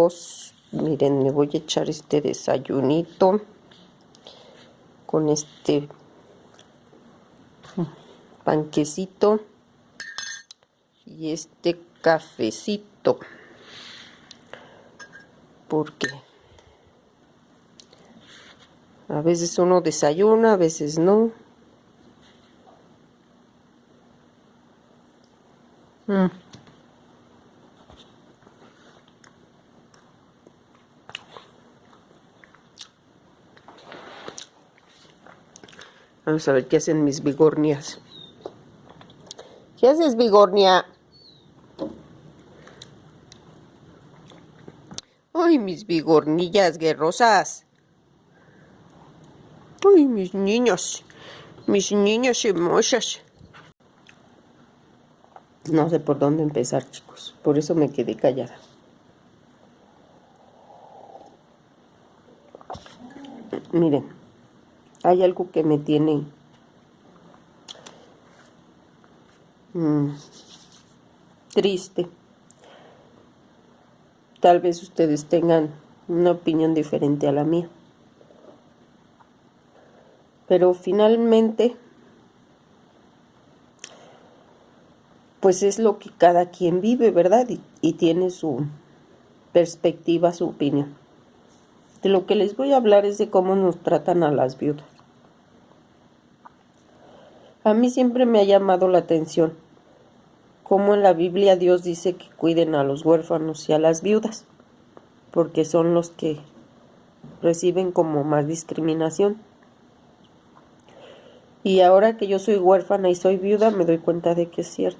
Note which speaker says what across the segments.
Speaker 1: amigos, miren, me voy a echar este desayunito con este panquecito y este cafecito, porque a veces uno desayuna, a veces no. Vamos a ver qué hacen mis bigornias. ¿Qué haces, bigornia? Ay, mis bigornillas guerrosas. Ay, mis niños hermosas. No sé por dónde empezar, chicos. Por eso me quedé callada. Miren, hay algo que me tiene triste. Tal vez ustedes tengan una opinión diferente a la mía. Pero finalmente, pues es lo que cada quien vive, ¿verdad? Y tiene su perspectiva, su opinión. De lo que les voy a hablar es de cómo nos tratan a las viudas. A mí siempre me ha llamado la atención cómo en la Biblia Dios dice que cuiden a los huérfanos y a las viudas, porque son los que reciben como más discriminación. Y ahora que yo soy huérfana y soy viuda, me doy cuenta de que es cierto.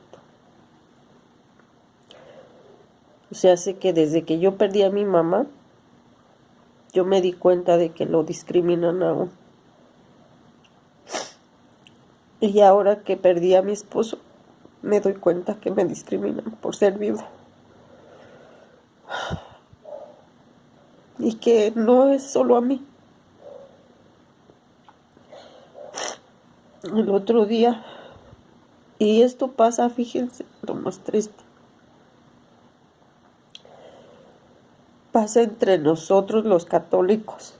Speaker 1: O sea, sé que desde que yo perdí a mi mamá, yo me di cuenta de que lo discriminan aún. Y ahora que perdí a mi esposo, me doy cuenta que me discriminan por ser viuda. Y que no es solo a mí. El otro día, y esto pasa, fíjense, lo más triste. Pasa entre nosotros los católicos.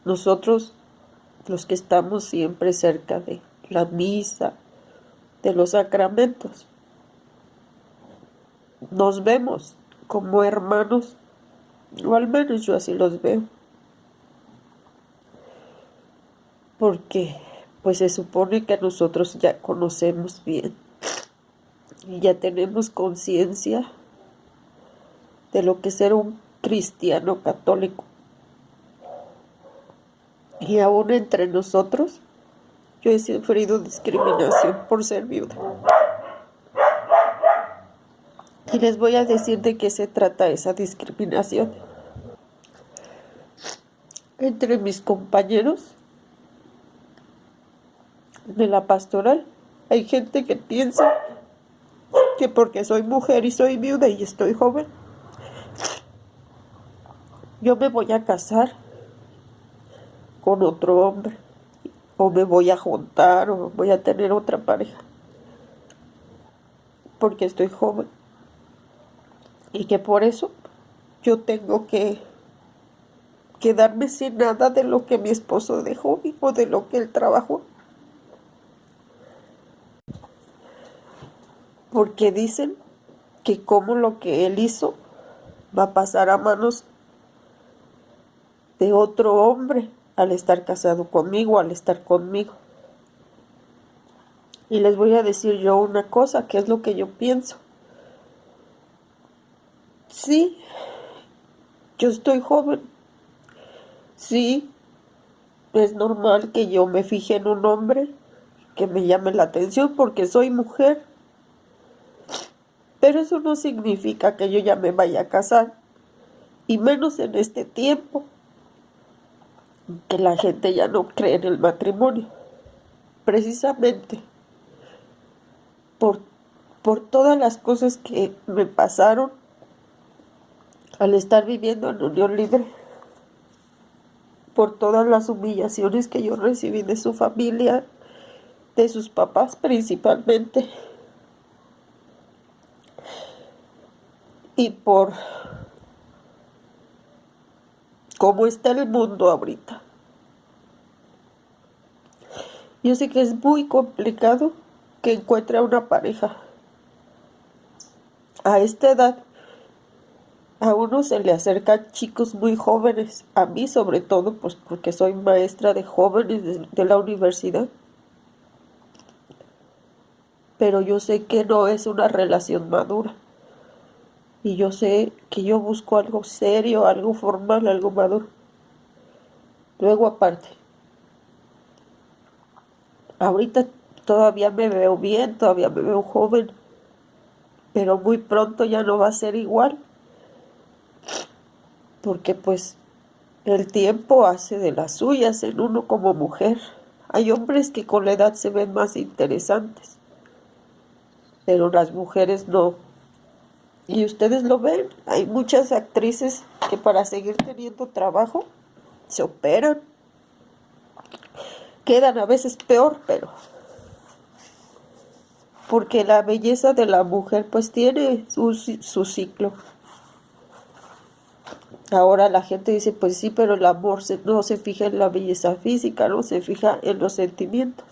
Speaker 1: Nosotros, los que estamos siempre cerca de la misa, de los sacramentos, nos vemos como hermanos, o al menos yo así los veo. Porque pues se supone que nosotros ya conocemos bien y ya tenemos conciencia de lo que es ser un cristiano católico. Y aún entre nosotros, yo he sufrido discriminación por ser viuda. Y les voy a decir de qué se trata esa discriminación. Entre mis compañeros de la pastoral, hay gente que piensa que porque soy mujer y soy viuda y estoy joven, yo me voy a casar con otro hombre, o me voy a juntar, o voy a tener otra pareja, porque estoy joven. Y que por eso yo tengo que quedarme sin nada de lo que mi esposo dejó o de lo que él trabajó. Porque dicen que como lo que él hizo va a pasar a manos de otro hombre al estar casado conmigo, al estar conmigo. Y les voy a decir yo una cosa, que es lo que yo pienso. Sí, yo estoy joven. Sí, es normal que yo me fije en un hombre que me llame la atención porque soy mujer. Pero eso no significa que yo ya me vaya a casar. Y menos en este tiempo, que la gente ya no cree en el matrimonio. Precisamente por todas las cosas que me pasaron al estar viviendo en unión libre, por todas las humillaciones que yo recibí de su familia, de sus papás principalmente. y por cómo está el mundo ahorita. Yo sé que es muy complicado que encuentre una pareja. A esta edad, a uno se le acercan chicos muy jóvenes, a mí sobre todo, pues porque soy maestra de jóvenes de la universidad. Pero yo sé que no es una relación madura. Y yo sé que yo busco algo serio, algo formal, algo maduro. Luego aparte, ahorita todavía me veo bien, todavía me veo joven, pero muy pronto ya no va a ser igual, porque pues el tiempo hace de las suyas en uno como mujer. Hay hombres que con la edad se ven más interesantes, pero las mujeres no. Y ustedes lo ven, hay muchas actrices que para seguir teniendo trabajo se operan, quedan a veces peor, pero porque la belleza de la mujer pues tiene su ciclo. Ahora la gente dice, pues sí, pero el amor no se fija en la belleza física, no se fija en los sentimientos.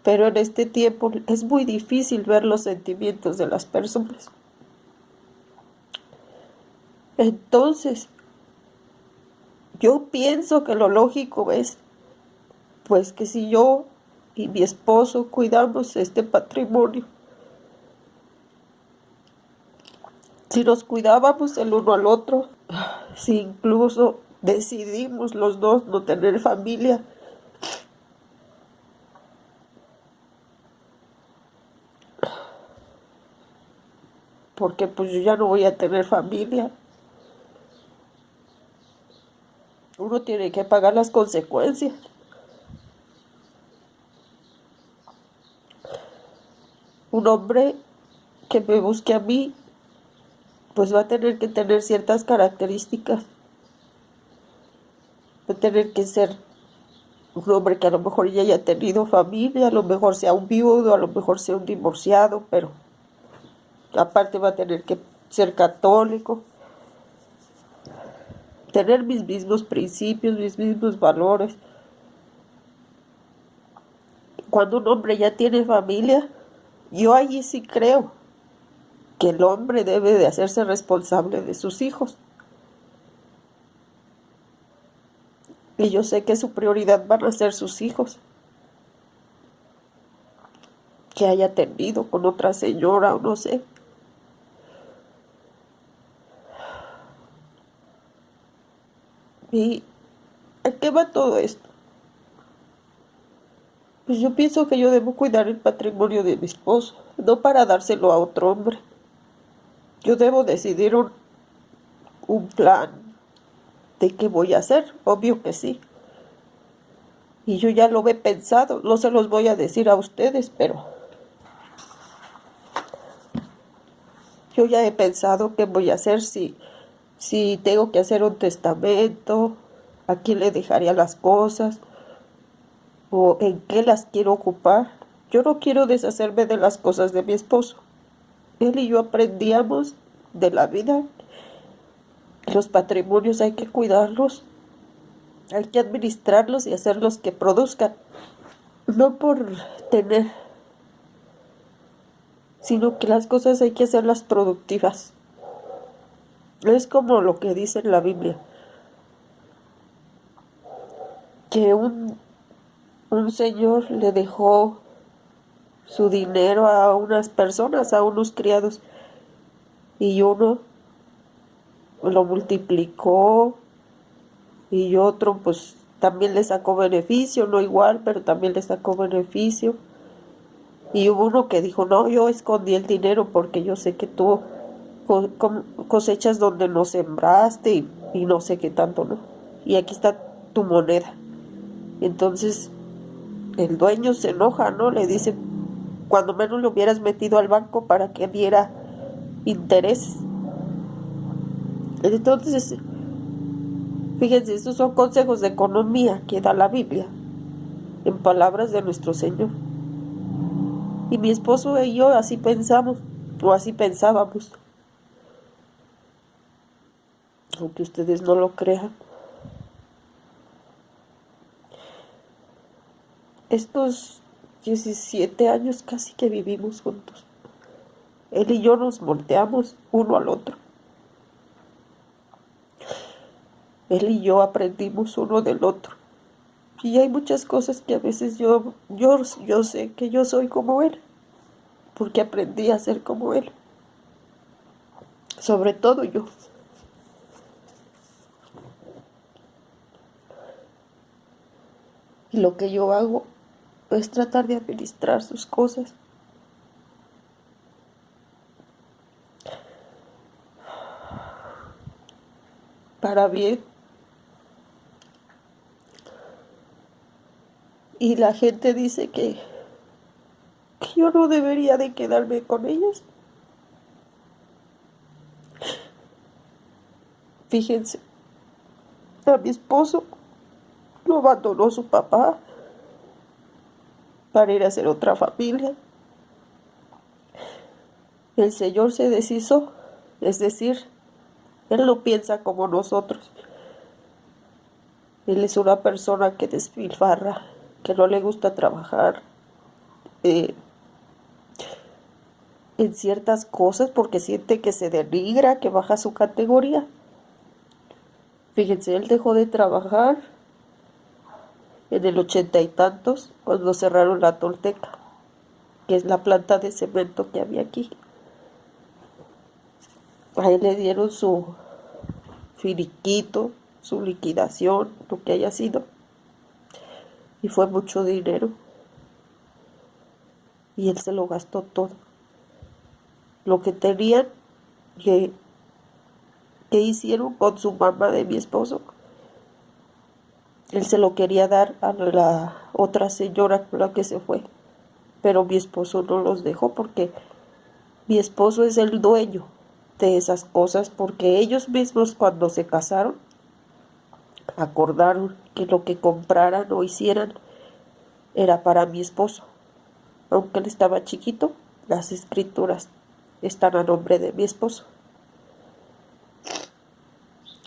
Speaker 1: Pero en este tiempo es muy difícil ver los sentimientos de las personas. Entonces, yo pienso que lo lógico es, pues que si yo y mi esposo cuidamos este patrimonio, si nos cuidábamos el uno al otro, si incluso decidimos los dos no tener familia, porque pues yo ya no voy a tener familia, uno tiene que pagar las consecuencias. Un hombre que me busque a mí, pues va a tener que tener ciertas características. Va a tener que ser un hombre que a lo mejor ya haya tenido familia, a lo mejor sea un viudo, a lo mejor sea un divorciado, pero aparte va a tener que ser católico, tener mis mismos principios, mis mismos valores. Cuando un hombre ya tiene familia, yo allí sí creo que el hombre debe de hacerse responsable de sus hijos. Y yo sé que su prioridad van a ser sus hijos. Que haya tenido con otra señora o no sé. ¿Y a qué va todo esto? Pues yo pienso que yo debo cuidar el patrimonio de mi esposo, no para dárselo a otro hombre. Yo debo decidir un plan de qué voy a hacer, obvio que sí. Y yo ya lo he pensado, no se los voy a decir a ustedes, pero yo ya he pensado qué voy a hacer, si tengo que hacer un testamento, a quién le dejaría las cosas, o en qué las quiero ocupar. Yo no quiero deshacerme de las cosas de mi esposo. Él y yo aprendíamos de la vida. Los patrimonios hay que cuidarlos, hay que administrarlos y hacerlos que produzcan. No por tener, sino que las cosas hay que hacerlas productivas. Es como lo que dice en la Biblia, que un señor le dejó su dinero a unas personas, a unos criados, y uno lo multiplicó y otro pues también le sacó beneficio, no igual, pero también le sacó beneficio. Y hubo uno que dijo, no, yo escondí el dinero porque yo sé que tú cosechas donde no sembraste y no sé qué tanto, ¿no? Y aquí está tu moneda. Entonces el dueño se enoja, ¿no? Le dice, cuando menos lo hubieras metido al banco para que diera intereses. Entonces, fíjense, estos son consejos de economía que da la Biblia, en palabras de nuestro Señor. Y mi esposo y yo así pensamos, o así pensábamos. aunque ustedes no lo crean. Estos 17 años casi que vivimos juntos. Él y yo nos volteamos uno al otro. Él y yo aprendimos uno del otro. Y hay muchas cosas que a veces yo sé que yo soy como él, porque aprendí a ser como él. Sobre todo yo. Y lo que yo hago es tratar de administrar sus cosas. Para bien. Y la gente dice que yo no debería de quedarme con ellos. Fíjense, a mi esposo lo abandonó su papá para ir a hacer otra familia. El Señor se deshizo, es decir, Él no piensa como nosotros. Él es una persona que despilfarra, que no le gusta trabajar en ciertas cosas porque siente que se denigra, que baja su categoría. Fíjense, él dejó de trabajar en el 80 y tantos, cuando cerraron la Tolteca, que es la planta de cemento que había aquí. A él le dieron su finiquito, su liquidación, lo que haya sido. Y fue mucho dinero. Y él se lo gastó todo. Lo que tenían, que hicieron con su mamá de mi esposo, él se lo quería dar a la otra señora con la que se fue. Pero mi esposo no los dejó porque mi esposo es el dueño de esas cosas, porque ellos mismos cuando se casaron acordaron que lo que compraran o hicieran era para mi esposo. Aunque él estaba chiquito, las escrituras están a nombre de mi esposo.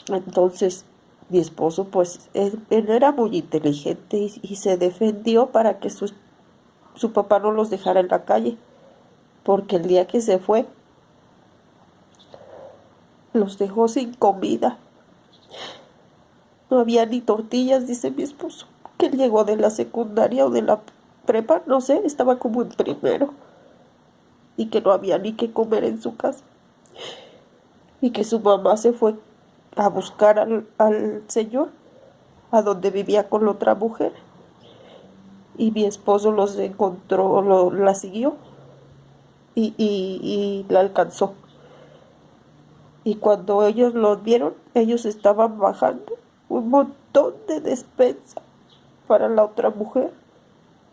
Speaker 1: Entonces mi esposo pues él era muy inteligente y se defendió para que su papá no los dejara en la calle, porque el día que se fue los dejó sin comida. No había ni tortillas, dice mi esposo, que él llegó de la secundaria o de la prepa, no sé, estaba como en primero, y que no había ni qué comer en su casa, y que su mamá se fue a buscar al señor a donde vivía con la otra mujer, y mi esposo los encontró, la siguió y la alcanzó. Y cuando ellos los vieron, ellos estaban bajando un montón de despensa para la otra mujer.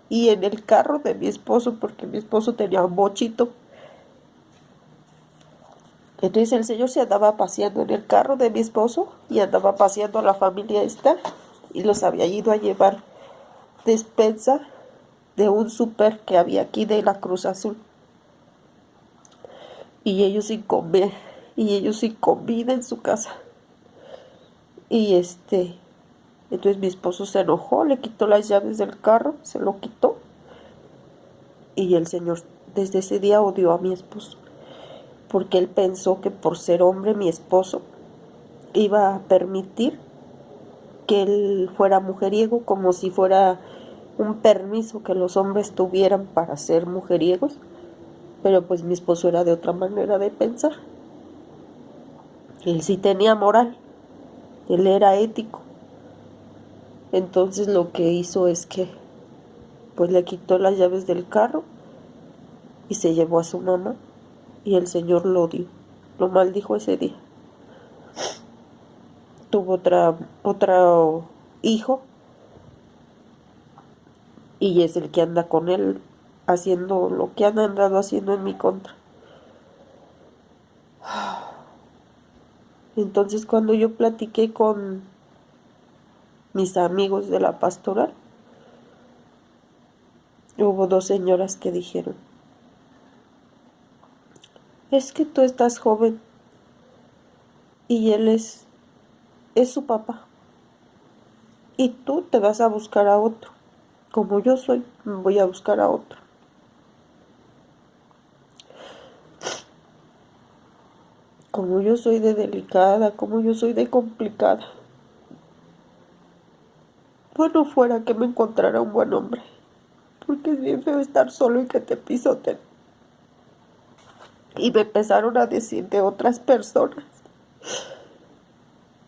Speaker 1: Y en el carro de mi esposo, porque mi esposo tenía un bochito. Entonces el señor se andaba paseando en el carro de mi esposo y andaba paseando a la familia esta. Y los había ido a llevar despensa de un súper que había aquí de la Cruz Azul. Y ellos sin comer, y ellos sin comida en su casa. Y entonces mi esposo se enojó, le quitó las llaves del carro, se lo quitó. Y el señor desde ese día odió a mi esposo, porque él pensó que por ser hombre mi esposo iba a permitir que él fuera mujeriego, como si fuera un permiso que los hombres tuvieran para ser mujeriegos. Pero pues mi esposo era de otra manera de pensar. Él sí tenía moral, él era ético. Entonces lo que hizo es que pues le quitó las llaves del carro y se llevó a su mamá, y el señor lo odió, lo maldijo ese día. Tuvo otro hijo y es el que anda con él haciendo lo que han andado haciendo en mi contra. Entonces cuando yo platiqué con mis amigos de la pastoral, hubo dos señoras que dijeron: es que tú estás joven y él es es su papá. Y tú te vas a buscar a otro. Como yo soy, voy a buscar a otro. Como yo soy de delicada, como yo soy de complicada. Bueno fuera que me encontrara un buen hombre. Porque es bien feo estar solo y que te pisoten. Y me empezaron a decir de otras personas.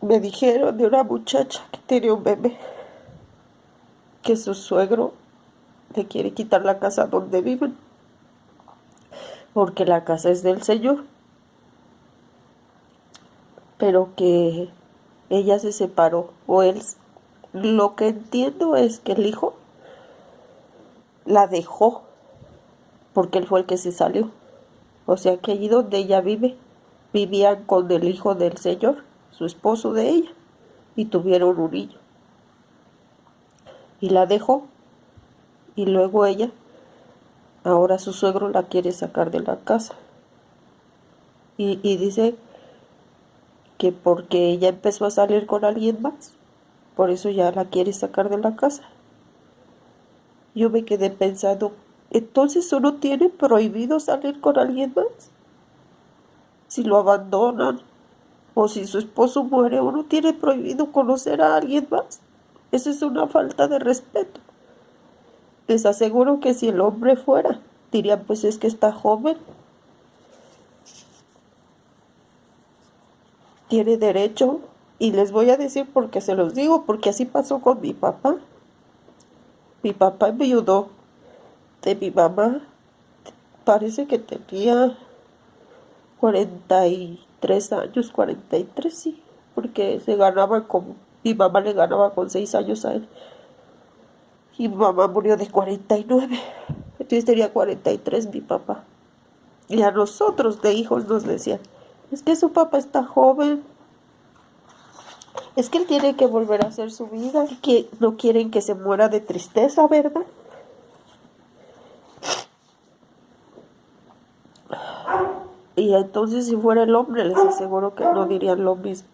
Speaker 1: Me dijeron de una muchacha que tiene un bebé, que su suegro le quiere quitar la casa donde viven, porque la casa es del señor, pero que ella se separó, o él, lo que entiendo es que el hijo la dejó, porque él fue el que se salió. O sea que allí donde ella vive, vivían con el hijo del señor, su esposo de ella, y tuvieron un niño. Y la dejó, y luego ella, ahora su suegro la quiere sacar de la casa. Y dice que porque ella empezó a salir con alguien más, por eso ya la quiere sacar de la casa. Yo me quedé pensando, entonces uno tiene prohibido salir con alguien más. Si lo abandonan o si su esposo muere, uno tiene prohibido conocer a alguien más. Eso es una falta de respeto. Les aseguro que si el hombre fuera, dirían, pues es que está joven, tiene derecho. Y les voy a decir porque se los digo, porque así pasó con mi papá. Mi papá enviudó de mi mamá, parece que tenía 43 años, 43 sí, porque se ganaba como, mi mamá le ganaba con 6 años a él. Y mi mamá murió de 49, entonces tenía 43 mi papá. Y a nosotros de hijos nos decían, es que su papá está joven, es que él tiene que volver a hacer su vida, que no quieren que se muera de tristeza, ¿verdad? Y entonces si fuera el hombre, les aseguro que no dirían lo mismo.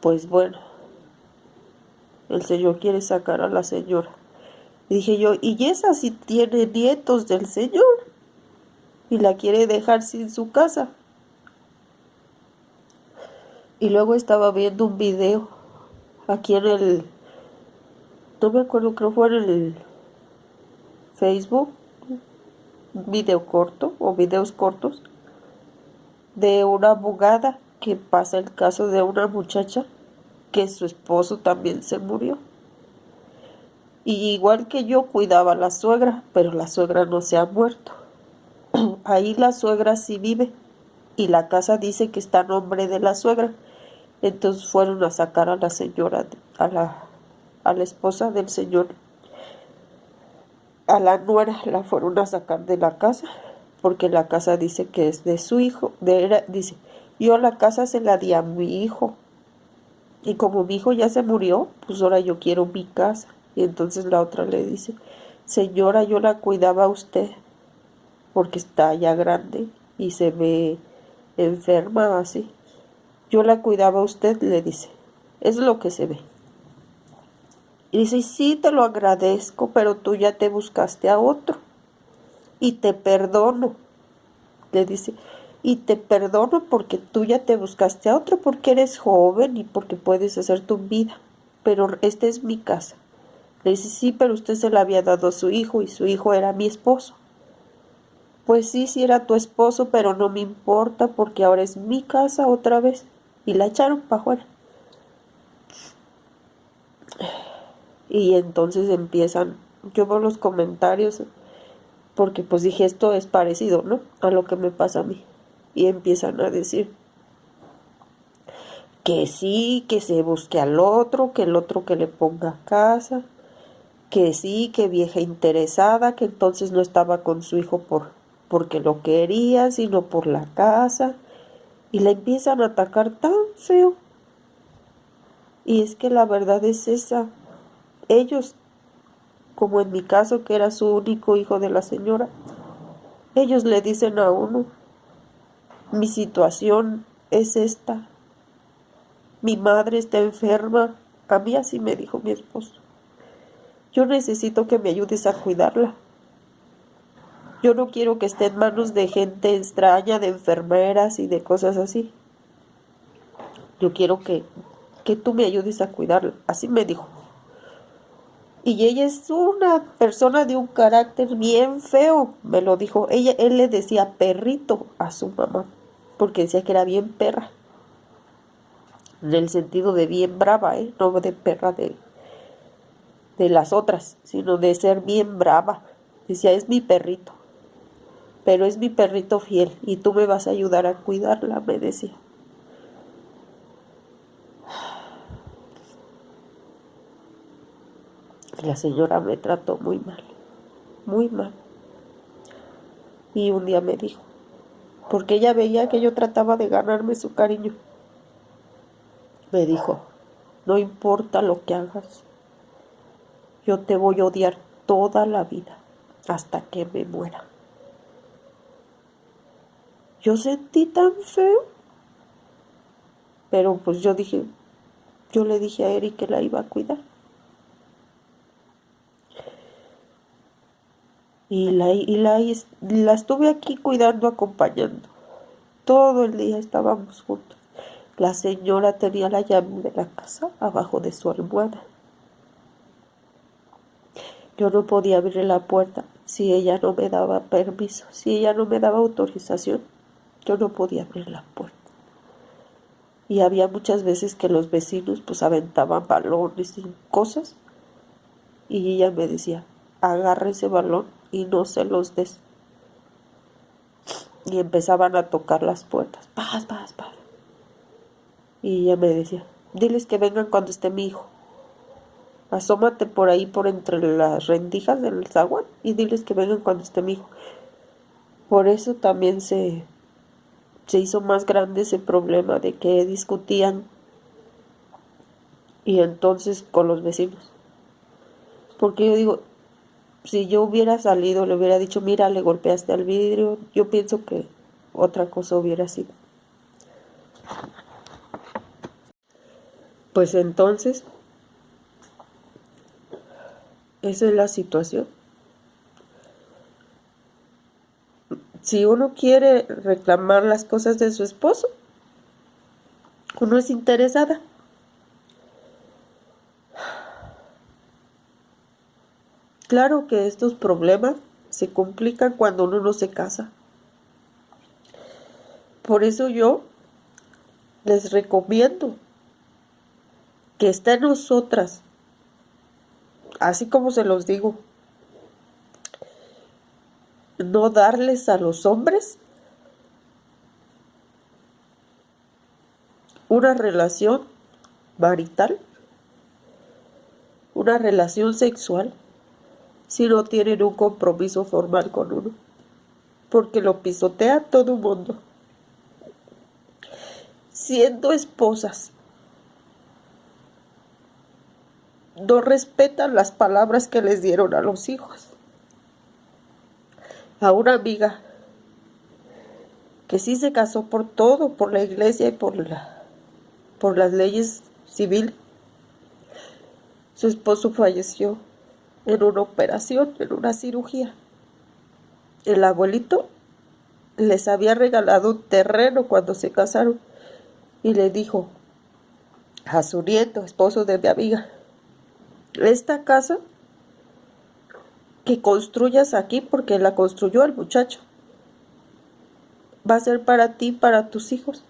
Speaker 1: Pues bueno, el señor quiere sacar a la señora. Y dije yo, ¿y esa si tiene nietos del señor? Y la quiere dejar sin su casa. Y luego estaba viendo un video aquí en el, no me acuerdo, creo que fue en el Facebook, un video corto o videos cortos, de una abogada que pasa el caso de una muchacha que su esposo también se murió. Y igual que yo cuidaba a la suegra, pero la suegra no se ha muerto. Ahí la suegra sí vive y la casa dice que está a nombre de la suegra. Entonces fueron a sacar a la señora, a la esposa del señor, a la nuera, la fueron a sacar de la casa porque la casa dice que es de su hijo. Dice, yo la casa se la di a mi hijo y como mi hijo ya se murió, pues ahora yo quiero mi casa. Y entonces la otra le dice, señora, yo la cuidaba a usted porque está ya grande y se ve enferma así. Yo la cuidaba a usted, le dice. Es lo que se ve. Y dice, sí, te lo agradezco, pero tú ya te buscaste a otro. Y te perdono. Le dice, y te perdono porque tú ya te buscaste a otro, porque eres joven y porque puedes hacer tu vida. Pero esta es mi casa. Le dice, sí, pero usted se la había dado a su hijo y su hijo era mi esposo. Pues sí, sí era tu esposo, pero no me importa porque ahora es mi casa otra vez. Y la echaron para afuera. Y entonces empiezan, yo veo los comentarios, porque pues dije, esto es parecido, ¿no? A lo que me pasa a mí. Y empiezan a decir que sí, que se busque al otro, que el otro que le ponga casa, que sí, que vieja interesada, que entonces no estaba con su hijo porque lo quería, sino por la casa. Y le empiezan a atacar tan feo. Y es que la verdad es esa. Ellos, como en mi caso, que era su único hijo de la señora, ellos le dicen a uno, mi situación es esta, mi madre está enferma. A mí así me dijo mi esposo. Yo necesito que me ayudes a cuidarla. Yo no quiero que esté en manos de gente extraña, de enfermeras y de cosas así. Yo quiero que tú me ayudes a cuidarla. Así me dijo. Y ella es una persona de un carácter bien feo, me lo dijo. Él le decía perrito a su mamá, porque decía que era bien perra. En el sentido de bien brava, no de perra de las otras, sino de ser bien brava. Decía, es mi perrito, pero es mi perrito fiel y tú me vas a ayudar a cuidarla, me decía. La señora me trató muy mal, muy mal. Y un día me dijo, porque ella veía que yo trataba de ganarme su cariño. Me dijo, no importa lo que hagas, yo te voy a odiar toda la vida, hasta que me muera. Yo sentí tan feo, pero pues yo le dije a Eric que la iba a cuidar. La estuve aquí cuidando, acompañando. Todo el día estábamos juntos. La señora tenía la llave de la casa abajo de su almohada. Yo no podía abrir la puerta si ella no me daba permiso, si ella no me daba autorización. Yo no podía abrir la puerta. Y había muchas veces que los vecinos pues aventaban balones y cosas. Y ella me decía, agarra ese balón y no se los des. Y empezaban a tocar las puertas. Paz, paz, paz. Y ella me decía, diles que vengan cuando esté mi hijo. Asómate por ahí, por entre las rendijas del zaguán, y diles que vengan cuando esté mi hijo. Por eso también se hizo más grande ese problema de que discutían y entonces con los vecinos. Porque yo digo, si yo hubiera salido, le hubiera dicho, mira, le golpeaste al vidrio, yo pienso que otra cosa hubiera sido. Pues entonces, esa es la situación. Si uno quiere reclamar las cosas de su esposo, uno es interesada. Claro que estos problemas se complican cuando uno no se casa. Por eso yo les recomiendo que está en nosotras, así como se los digo, no darles a los hombres una relación marital, una relación sexual, si no tienen un compromiso formal con uno, porque lo pisotea todo el mundo. Siendo esposas, no respetan las palabras que les dieron a los hijos. A una amiga que sí se casó por todo, por la iglesia y por las leyes civiles. Su esposo falleció en una operación, en una cirugía. El abuelito les había regalado un terreno cuando se casaron y le dijo a su nieto, esposo de mi amiga, esta casa que construyas aquí, porque la construyó el muchacho, va a ser para ti y para tus hijos.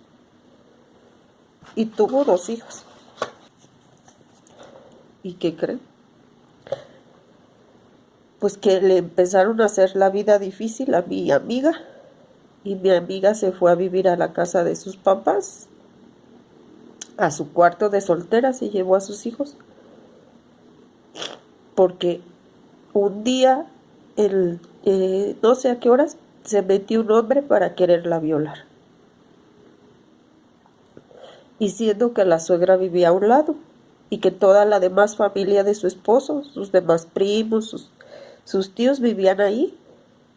Speaker 1: Y tuvo 2 hijos. ¿Y qué creen? Pues que le empezaron a hacer la vida difícil a mi amiga. Y mi amiga se fue a vivir a la casa de sus papás, a su cuarto de soltera, se llevó a sus hijos. Porque un día, no sé a qué horas, se metió un hombre para quererla violar. Y siendo que la suegra vivía a un lado y que toda la demás familia de su esposo, sus demás primos, sus tíos vivían ahí,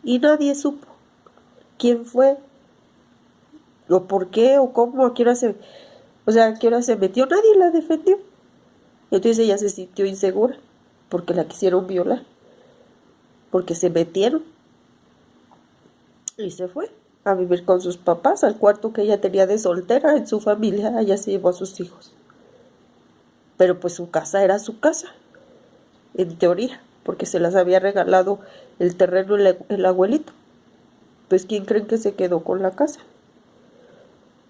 Speaker 1: y nadie supo quién fue, o por qué, o cómo, a qué hora O sea, ¿a qué hora se metió? Nadie la defendió. Entonces ella se sintió insegura porque la quisieron violar, porque se metieron y se fue a vivir con sus papás al cuarto que ella tenía de soltera en su familia. Ella se llevó a sus hijos. Pero pues su casa era su casa, en teoría, porque se las había regalado el terreno el abuelito. Pues ¿quién creen que se quedó con la casa?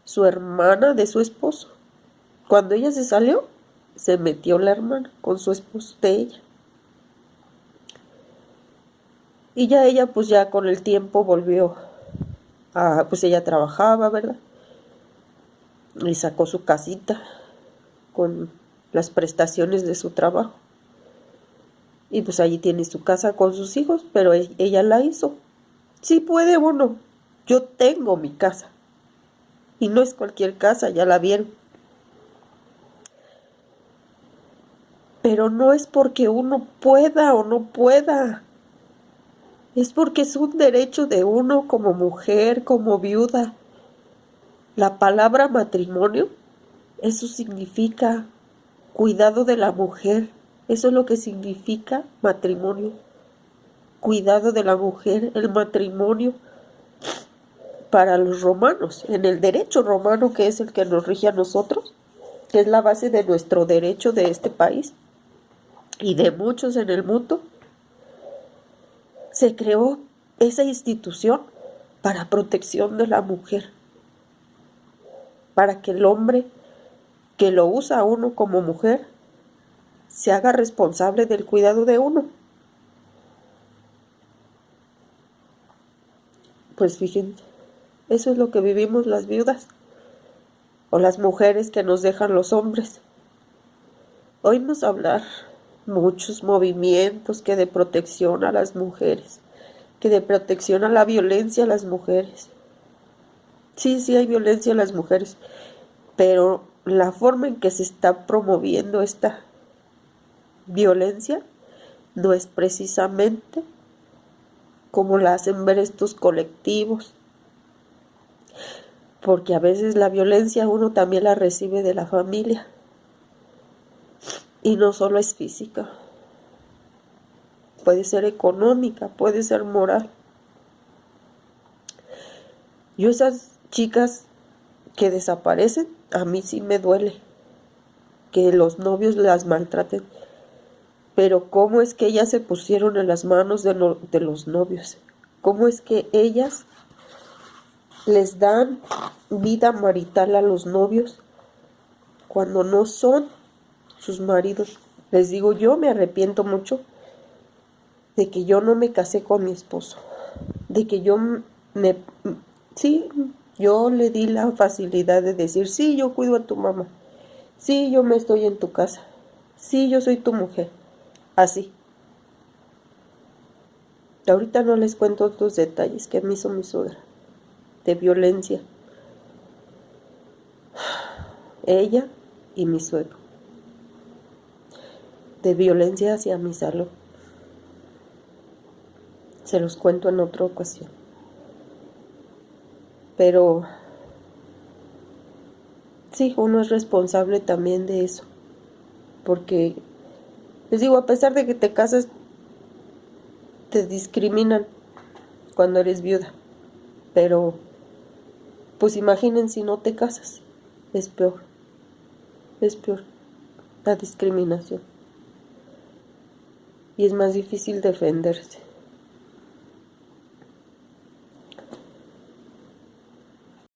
Speaker 1: Su hermana de su esposo. Cuando ella se salió, se metió la hermana con su esposo de ella. Y ya ella, pues ya con el tiempo volvió a, pues ella trabajaba, ¿verdad? Y sacó su casita con las prestaciones de su trabajo. Y pues allí tiene su casa con sus hijos, pero ella la hizo. Sí puede uno. Yo tengo mi casa. Y no es cualquier casa, ya la vieron. Pero no es porque uno pueda o no pueda. Es porque es un derecho de uno como mujer, como viuda. La palabra matrimonio, eso significa cuidado de la mujer. Eso es lo que significa matrimonio. Cuidado de la mujer, el matrimonio para los romanos, en el derecho romano, que es el que nos rige a nosotros, que es la base de nuestro derecho de este país y de muchos en el mundo, se creó esa institución para protección de la mujer, para que el hombre que lo usa a uno como mujer se haga responsable del cuidado de uno. Pues fíjense, eso es lo que vivimos las viudas o las mujeres que nos dejan los hombres. Oímos hablar muchos movimientos que de protección a las mujeres, que de protección a la violencia a las mujeres. Sí, sí hay violencia a las mujeres, pero la forma en que se está promoviendo esta violencia no es precisamente como la hacen ver estos colectivos, porque a veces la violencia uno también la recibe de la familia y no solo es física, puede ser económica, puede ser moral. Yo esas chicas que desaparecen, a mí sí me duele que los novios las maltraten, pero ¿cómo es que ellas se pusieron en las manos de los novios? ¿Cómo es que ellas les dan vida marital a los novios cuando no son sus maridos? Les digo, yo me arrepiento mucho de que yo no me casé con mi esposo, de que sí, yo le di la facilidad de decir, sí, yo cuido a tu mamá, sí, yo me estoy en tu casa, sí, yo soy tu mujer, así. Ahorita no les cuento otros detalles que me hizo mi suegra, de violencia, ella y mi suegro, de violencia hacia mi salud. Se los cuento en otra ocasión. Pero sí, uno es responsable también de eso, porque les digo, a pesar de que te casas, te discriminan cuando eres viuda, pero pues imaginen si no te casas, es peor la discriminación y es más difícil defenderse.